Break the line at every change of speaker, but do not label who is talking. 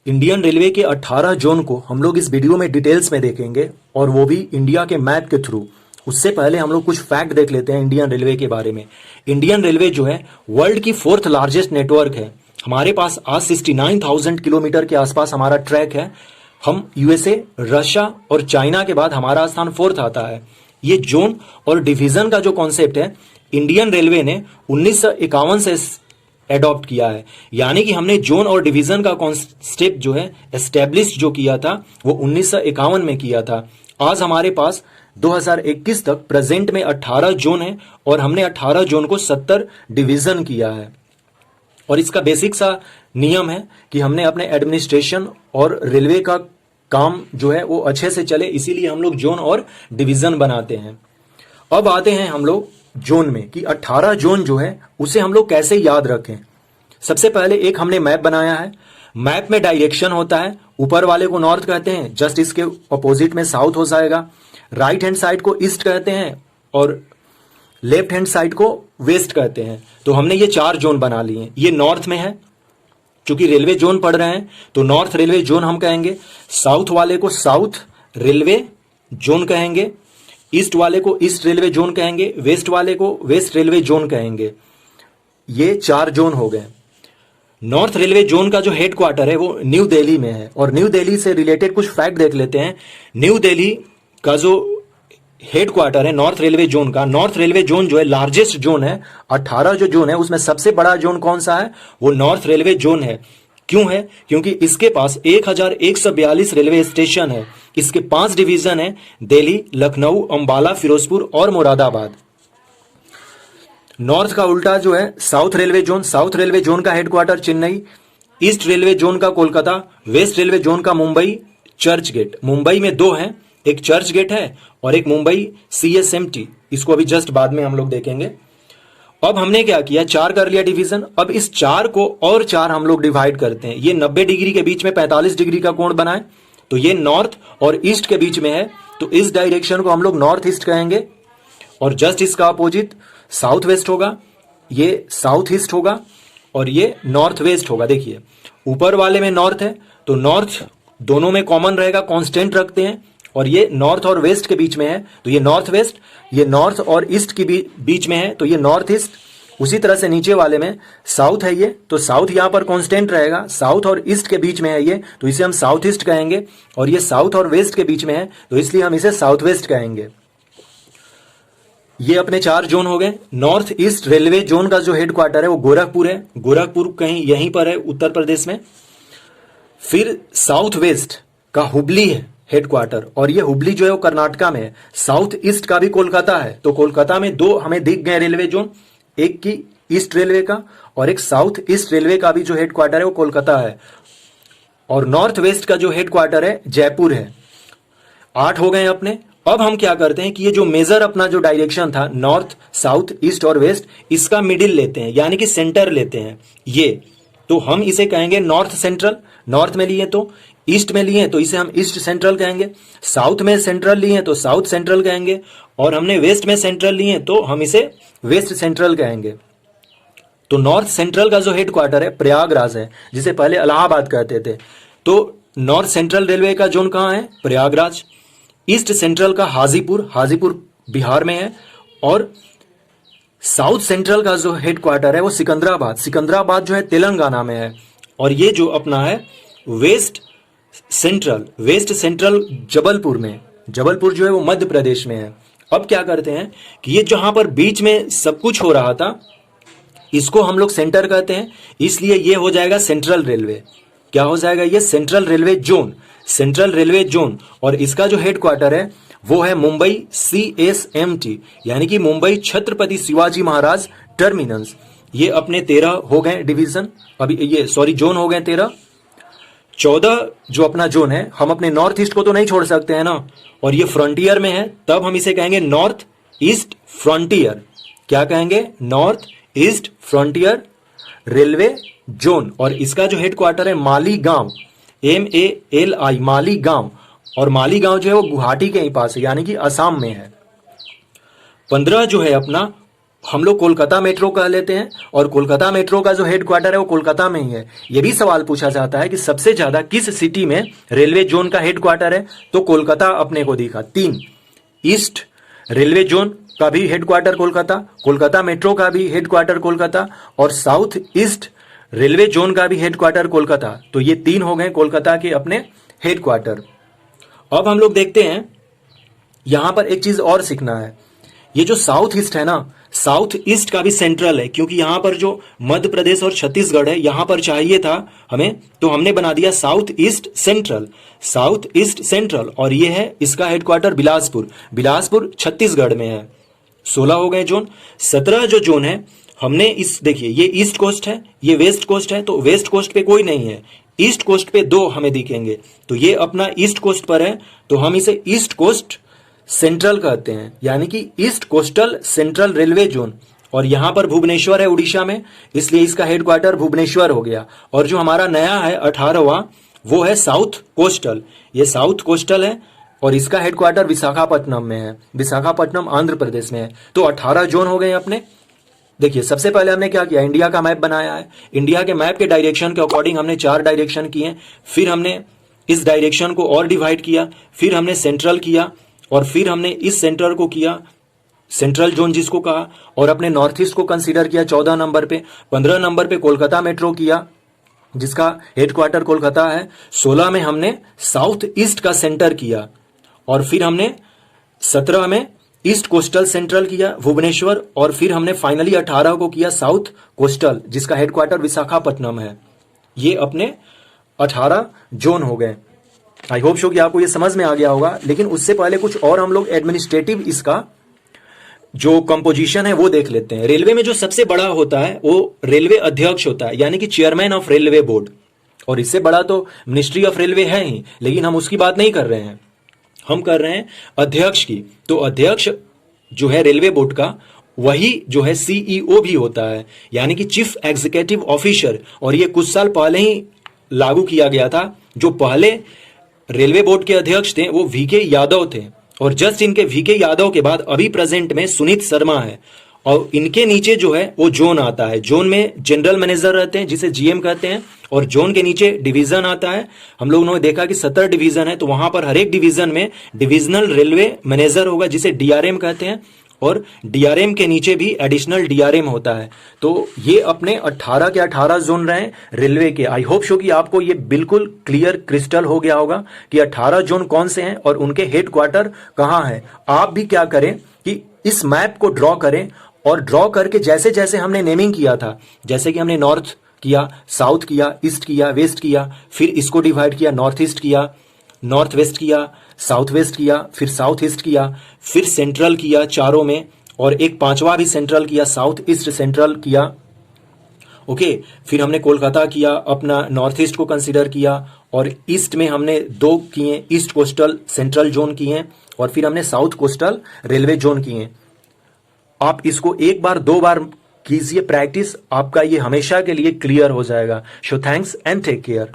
Indian railway के 18 zone को हम लोग इस वीडियो में डिटेल्स में देखेंगे और वो भी इंडिया के मैप के थ्रू। उससे पहले हम लोग कुछ फैक्ट देख लेते हैं इंडियन रेलवे के बारे में। इंडियन रेलवे जो है वर्ल्ड की 4th लार्जेस्ट नेटवर्क है। हमारे पास आज 69,000 किलोमीटर के आसपास हमारा ट्रैक है। हम यूएसए, रशिया और चाइना के बाद हमारा स्थान 4th आता है। ये जोन और डिवीजन का जो कॉन्सेप्ट है इंडियन रेलवे ने 1951 से एडॉप्ट किया है। यानी कि हमने जोन और डिवीजन का कॉन्सेप्ट जो है एस्टेब्लिश जो किया था वो 1951 में किया था। आज हमारे पास 2021 तक प्रेजेंट में 18 जोन है और हमने 18 जोन को 70 डिवीजन किया है। और इसका बेसिक सा नियम है कि हमने अपने एडमिनिस्ट्रेशन और रेलवे का काम जो है वो अच्छे से चले, इसीलिए हम लोग जोन और डिवीजन बनाते हैं। अब आते हैं हम लोग जोन में कि 18 जोन जो है उसे हम लोग कैसे याद रखें। सबसे पहले एक हमने मैप बनाया है। मैप में डायरेक्शन होता है। ऊपर वाले को नॉर्थ कहते हैं, जस्ट इसके अपोजिट में साउथ हो जाएगा। राइट हैंड साइड को ईस्ट कहते हैं और लेफ्ट हैंड साइड को वेस्ट कहते हैं। तो हमने ये 4 जोन बना लिए। ये नॉर्थ में है, चूंकि रेलवे जोन पढ़ रहे हैं तो नॉर्थ रेलवे जोन हम कहेंगे। साउथ वाले को साउथ रेलवे जोन कहेंगे। ईस्ट वाले को ईस्ट रेलवे जोन कहेंगे। वेस्ट वाले को वेस्ट रेलवे जोन कहेंगे। ये 4 जोन हो गए। नॉर्थ रेलवे जोन का जो हेड क्वार्टर है वो न्यू दिल्ली में है। और न्यू दिल्ली से रिलेटेड कुछ फैक्ट देख लेते हैं। न्यू दिल्ली का जो हेड क्वार्टर है नॉर्थ रेलवे जोन का, नॉर्थ रेलवे जोन जो है लार्जेस्ट जोन है। 18 जो जोन है उसमें सबसे बड़ा जोन कौन सा है? वो नॉर्थ रेलवे जोन है। क्यों है? क्योंकि इसके पास 1142 रेलवे स्टेशन है। इसके 5 डिवीजन है, दिल्ली, लखनऊ, अंबाला, फिरोजपुर और मुरादाबाद। नॉर्थ का उल्टा जो है south railway zone. South railway zone का headquarter Chennai. East railway zone का कोलकाता। वेस्ट रेलवे जोन का मुंबई, चर्च गेट। मुंबई में 2 हैं, एक चर्च गेट है और एक मुंबई CSMT। इसको अभी जस्ट बाद में हम लोग देखेंगे। अब हमने क्या किया, 4 कर लिया डिवीजन। अब इस 4 को और 4 हम लोग डिवाइड करते हैं। ये 90 डिग्री के बीच में 45 डिग्री का कोण बनाए, तो ये नॉर्थ और ईस्ट के बीच में है, तो इस डायरेक्शन को हम लोग नॉर्थ ईस्ट कहेंगे। और जस्ट इसका अपोजिट साउथ वेस्ट होगा, ये साउथ ईस्ट होगा और ये नॉर्थ वेस्ट होगा। देखिए ऊपर वाले में नॉर्थ है तो नॉर्थ दोनों में कॉमन रहेगा, कांस्टेंट रखते हैं। और ये नॉर्थ और वेस्ट के बीच में है तो ये नॉर्थ वेस्ट। ये नॉर्थ और ईस्ट के बीच में है तो ये नॉर्थ ईस्ट। उसी तरह से नीचे वाले में साउथ है ये, तो साउथ यहां पर कांस्टेंट रहेगा। साउथ और ईस्ट के बीच में है ये, तो इसे हम साउथ ईस्ट कहेंगे। और ये साउथ और वेस्ट के बीच में है तो इसलिए हम इसे साउथ वेस्ट कहेंगे। ये अपने 4 जोन हो गए। नॉर्थ ईस्ट रेलवे जोन का जो हेडक्वार्टर है वो गोरखपुर है। गोरखपुर कहीं यहीं पर है, उत्तर प्रदेश में। फिर साउथ वेस्ट का हुबली है हेडक्वार्टर, और ये हुबली जो है वो कर्नाटका में है। साउथ ईस्ट का भी कोलकाता है, तो कोलकाता में 2 हमें दिख गए रेलवे जोन, एक की ईस्ट रेलवे का और एक साउथ ईस्ट रेलवे का भी जो हेडक्वार्टर है वो कोलकाता है। और नॉर्थ वेस्ट का जो हेडक्वार्टर है जयपुर है। 8 हो गए अपने। अब हम क्या करते हैं कि ये जो मेजर अपना जो डायरेक्शन था नॉर्थ, साउथ, ईस्ट और वेस्ट, इसका मिडिल लेते हैं, यानी कि सेंटर लेते हैं ये। तो हम इसे कहेंगे नॉर्थ सेंट्रल। नॉर्थ में लिए तो, ईस्ट में लिए तो इसे हम ईस्ट सेंट्रल कहेंगे। साउथ में सेंट्रल लिए तो साउथ सेंट्रल कहेंगे। और हमने वेस्ट में सेंट्रल लिए तो हम इसे वेस्ट सेंट्रल कहेंगे। तो नॉर्थ सेंट्रल का जो हेडक्वार्टर है प्रयागराज है, जिसे पहले इलाहाबाद कहते थे। तो नॉर्थ सेंट्रल रेलवे का जोन कहाँ है? प्रयागराज। ईस्ट सेंट्रल का हाजीपुर, हाजीपुर बिहार में है। और साउथ सेंट्रल का जो हेडक्वार्टर है वो सिकंदराबाद, सिकंदराबाद जो है तेलंगाना में है। और ये जो अपना है west central, west central Jabalpur में, जबलपुर जो है वो मध्य प्रदेश में है। अब क्या करते हैं कि ये जहां पर बीच में सब कुछ हो रहा था इसको हम लोग सेंटर कहते हैं, इसलिए ये हो जाएगा सेंट्रल रेलवे। क्या हो जाएगा? ये central railway zone, central railway zone. और इसका जो हेडक्वार्टर है वो है मुंबई CSMT, यानी कि मुंबई छत्रपति शिवाजी महाराज टर्मिनस। ये अपने 13 हो गए डिवीजन, अभी ये जोन हो गए 13। 14 जो अपना जोन है, हम अपने नॉर्थ ईस्ट को तो नहीं छोड़ सकते हैं ना, और ये फ्रंटियर में है, तब हम इसे कहेंगे नॉर्थ ईस्ट फ्रंटियर। क्या कहेंगे? North east frontier railway zone. और इसका जो हेडक्वार्टर है मालीगांव, MALI, मालीगांव। और मालीगांव जो है वो गुवाहाटी के ही पास है, यानी कि असम में है। 15 जो है अपना हम लोग कोलकाता मेट्रो कह लेते हैं, और कोलकाता मेट्रो का जो हेडक्वार्टर है वो कोलकाता में ही है। ये भी सवाल पूछा जाता है कि सबसे ज्यादा किस सिटी में रेलवे जोन का हेडक्वार्टर है, तो कोलकाता अपने को दिखा। 3, ईस्ट रेलवे जोन का भी हेडक्वार्टर कोलकाता, कोलकाता मेट्रो का भी हेडक्वार्टर कोलकाता, और साउथ ईस्ट रेलवे जोन का भी हेडक्वार्टर कोलकाता। तो ये 3 हो गए कोलकाता के अपने हेडक्वार्टर। अब हम लोग देखते हैं, यहां पर एक चीज और सीखना है। ये जो साउथ ईस्ट है ना, साउथ ईस्ट का भी सेंट्रल है, क्योंकि यहां पर जो मध्य प्रदेश और छत्तीसगढ़ है, यहां पर चाहिए था हमें, तो हमने बना दिया south east central, south east central. और ये है इसका हेडक्वार्टर बिलासपुर, बिलासपुर छत्तीसगढ़ में है। 16 हो गए जोन। 17 जो जोन है हमने, इस देखिए ये ईस्ट कोस्ट है, ये वेस्ट कोस्ट है, तो वेस्ट कोस्ट पे कोई नहीं है, ईस्ट कोस्ट पे 2 हमें दिखेंगे। तो ये अपना ईस्ट कोस्ट पर है, तो हम इसे ईस्ट कोस्ट सेंट्रल कहते हैं, यानी कि east coastal central railway zone. और यहां पर भुवनेश्वर है उड़ीसा में, इसलिए इसका हेडक्वार्टर भुवनेश्वर हो गया। और जो हमारा नया है 18वां, वो है साउथ कोस्टल, ये साउथ कोस्टल है, और इसका हेडक्वार्टर विशाखापट्टनम में है, विशाखापट्टनम आंध्र प्रदेश में है। तो 18 जोन हो गए अपने। देखिए सबसे पहले हमने क्या किया, इंडिया का मैप बनाया है। इंडिया के मैप के डायरेक्शन के अकॉर्डिंग हमने 4 डायरेक्शन किए, फिर हमने इस डायरेक्शन को और डिवाइड किया, फिर हमने सेंट्रल किया, और फिर हमने इस सेंटर को किया सेंट्रल जोन जिसको कहा, और अपने नॉर्थ ईस्ट को कंसीडर किया 14 नंबर पे। 15 नंबर पे कोलकाता मेट्रो किया, जिसका हेडक्वार्टर कोलकाता है। 16 में हमने साउथ ईस्ट का सेंटर किया, और फिर हमने 17 में ईस्ट कोस्टल सेंट्रल किया भुवनेश्वर, और फिर हमने फाइनली 18 को किया साउथ कोस्टल, जिसका हेडक्वार्टर विशाखापट्टनम है। ये अपने 18 जोन हो गए। आई होप सो कि आपको ये समझ में आ गया होगा। लेकिन उससे पहले कुछ और हम लोग एडमिनिस्ट्रेटिव इसका जो कंपोजिशन है वो देख लेते हैं। रेलवे में जो सबसे बड़ा होता है वो रेलवे अध्यक्ष होता है, यानी कि चेयरमैन ऑफ रेलवे बोर्ड। और इससे बड़ा तो मिनिस्ट्री ऑफ रेलवे है ही, लेकिन हम उसकी बात नहीं कर रहे हैं, हम कर रहे हैं अध्यक्ष की। तो अध्यक्ष जो है रेलवे बोर्ड का, वही जो है सीईओ भी होता है, यानी कि चीफ एग्जीक्यूटिव ऑफिसर। और ये कुछ साल पहले ही लागू किया गया था। जो पहले रेलवे बोर्ड के अध्यक्ष थे वो वीके यादव थे, और जस्ट इनके वीके यादव के बाद अभी प्रेजेंट में सुनीत शर्मा है। और इनके नीचे जो है वो जोन आता है। जोन में जनरल मैनेजर रहते हैं, जिसे जीएम कहते हैं, और जोन के नीचे डिवीजन आता है। हम लोगों ने देखा कि 17 डिवीजन है, तो वहां पर हर एक डिवीजन में डिविजनल रेलवे मैनेजर होगा, जिसे डीआरएम कहते हैं, और डीआरएम के नीचे भी एडिशनल डीआरएम होता है। तो ये अपने 18 के 18 जोन रहे रेलवे के। आई होप सो कि आपको ये बिल्कुल क्लियर क्रिस्टल हो गया होगा कि 18 जोन कौन से हैं और उनके हेडक्वार्टर कहाँ है। आप भी क्या करें कि इस मैप को ड्रॉ करें, और ड्रॉ करके जैसे जैसे हमने नेमिंग किया था, जैसे कि हमने नॉर्थ किया, साउथ किया, ईस्ट किया, वेस्ट किया, फिर इसको डिवाइड किया, नॉर्थ ईस्ट किया, नॉर्थ वेस्ट किया, साउथ वेस्ट किया, फिर साउथ ईस्ट किया, फिर सेंट्रल किया चारों में, और एक 5वां भी सेंट्रल किया, साउथ ईस्ट सेंट्रल किया। ओके, फिर हमने कोलकाता किया, अपना नॉर्थ ईस्ट को कंसीडर किया, और ईस्ट में हमने 2 किए, ईस्ट कोस्टल सेंट्रल जोन किए, और फिर हमने साउथ कोस्टल रेलवे जोन किए। आप इसको 1 बार 2 बार कीजिए प्रैक्टिस, आपका ये हमेशा के लिए क्लियर हो जाएगा। So thanks and take care.